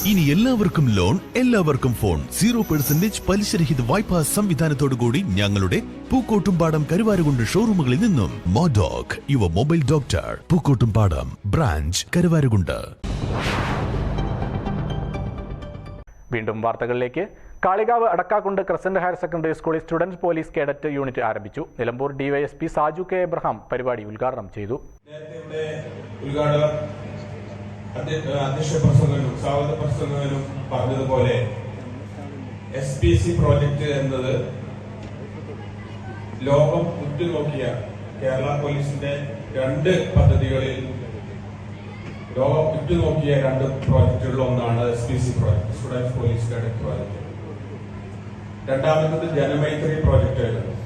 ഇനി എല്ലാവർക്കും ലോൺ, എല്ലാവർക്കും ഫോൺ. 0% പലിശരഹിത വായ്പാ സംവിധാനത്തോടുകൂടി ഞങ്ങളുടെ പൂക്കോട്ടുംപാടം കരുവാരുകുണ്ട് ഷോറൂമുകളിൽ നിന്നും. MoDoc your mobile doctor, Pookkottumpadam branch, Karuvarakundu. വീണ്ടും വാർത്തകളിലേക്ക്. Kalikavu Adakkakundu crescent higher secondary സ്കൂളിൽ സ്റ്റുഡൻസ് പോലീസ് കേഡറ്റ് യൂണിറ്റ് ആരംഭിച്ചു. Nilambur DYSP Saju K Abraham പരിപാടി ഉദ്ഘാടനം ചെയ്തു. അധ്യക്ഷ പ്രസംഗനും സ്വാഗത പ്രസംഗനും പറഞ്ഞതുപോലെ SPC പ്രോജക്ട് എന്നത് ലോകം ഉറ്റുനോക്കിയ കേരള പോലീസിന്റെ രണ്ട് പദ്ധതികളിൽ ലോകം ഉറ്റുനോക്കിയ രണ്ട് പ്രോജക്റ്റുകളിൽ ഒന്നാണ് SPC project, students police cadet project. രണ്ടാമത്തത് ജനമൈത്രി പ്രോജക്റ്റ് ആയിരുന്നു.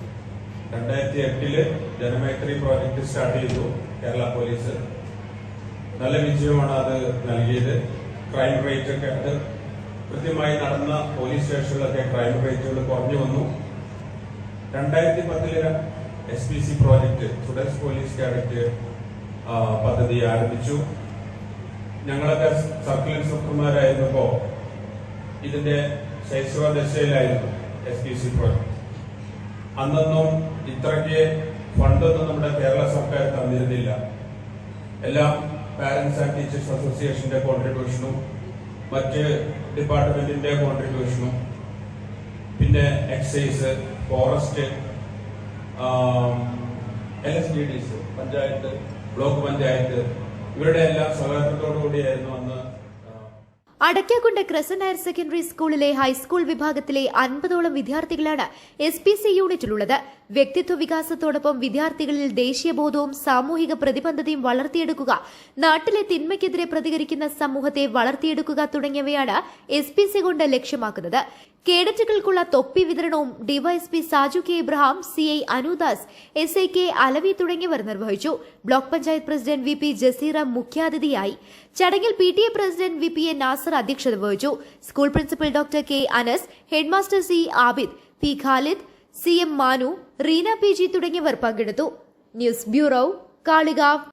2008 ജനമൈത്രി പ്രോജക്ട് സ്റ്റാർട്ട് ചെയ്തു കേരള പോലീസ്. നല്ല വിജയമാണ് അത് നൽകിയത്. ക്രൈം റേറ്റ് ഒക്കെ അത് കൃത്യമായി നടന്ന പോലീസ് സ്റ്റേഷനിലൊക്കെ ക്രൈം റേറ്റുകൾ കുറഞ്ഞു വന്നു. 2010 SPC project, students police cadet പദ്ധതി ആരംഭിച്ചു. ഞങ്ങളൊക്കെ സർക്കിൾ ഇൻസ്പെക്ടർമാരായിരുന്നപ്പോ ഇതിന്റെ ശൈശവദശയിലായിരുന്നു SPC പ്രോജക്ട്. അന്നൊന്നും ഇത്രയ്ക്ക് ഫണ്ടൊന്നും നമ്മുടെ കേരള സർക്കാർ തന്നിരുന്നില്ല. എല്ലാം പാരന്റ്സ് ആൻഡ് ടീച്ചേഴ്സ് അസോസിയേഷന്റെ കോൺട്രിബ്യൂഷനും മറ്റ് ഡിപ്പാർട്ട്മെന്റിന്റെ കോൺട്രിബ്യൂഷനും പിന്നെ excise, forest, LSDDs, panchayat, block panchayat, ഇവരുടെ എല്ലാം സഹകരണത്തോടുകൂടിയായിരുന്നു അന്ന്. അടക്കാക്കുണ്ട് ക്രസന്റ് ഹയർ സെക്കൻഡറി സ്കൂളിലെ ഹൈസ്കൂൾ വിഭാഗത്തിലെ 50ഓളം വിദ്യാർത്ഥികളാണ് SPC യൂണിറ്റിലുള്ളത്. വ്യക്തിത്വ വികാസത്തോടൊപ്പം വിദ്യാർത്ഥികളിൽ ദേശീയബോധവും സാമൂഹിക പ്രതിബദ്ധതയും വളർത്തിയെടുക്കുക, നാട്ടിലെ തിന്മയ്ക്കെതിരെ പ്രതികരിക്കുന്ന സമൂഹത്തെ വളർത്തിയെടുക്കുക തുടങ്ങിയവയാണ് SPC കൊണ്ട് ലക്ഷ്യമാക്കുന്നത്. കേഡറ്റുകൾക്കുള്ള തൊപ്പി വിതരണവും DYSP Saju K Abraham, CI Anudas, SI K Alavi തുടങ്ങിയവർ നിർവഹിച്ചു. Block panchayat president VP Jaseera മുഖ്യാതിഥിയായി. ചടങ്ങിൽ PTA പ്രസിഡന്റ് VPA നാസർ അധ്യക്ഷത വഹിച്ചു. School principal doctor K Anas, headmaster C Abid, P Khalid, CM Manu, Reena PG തുടങ്ങിയവർ പങ്കെടുത്തു. News bureau, Kalikavu.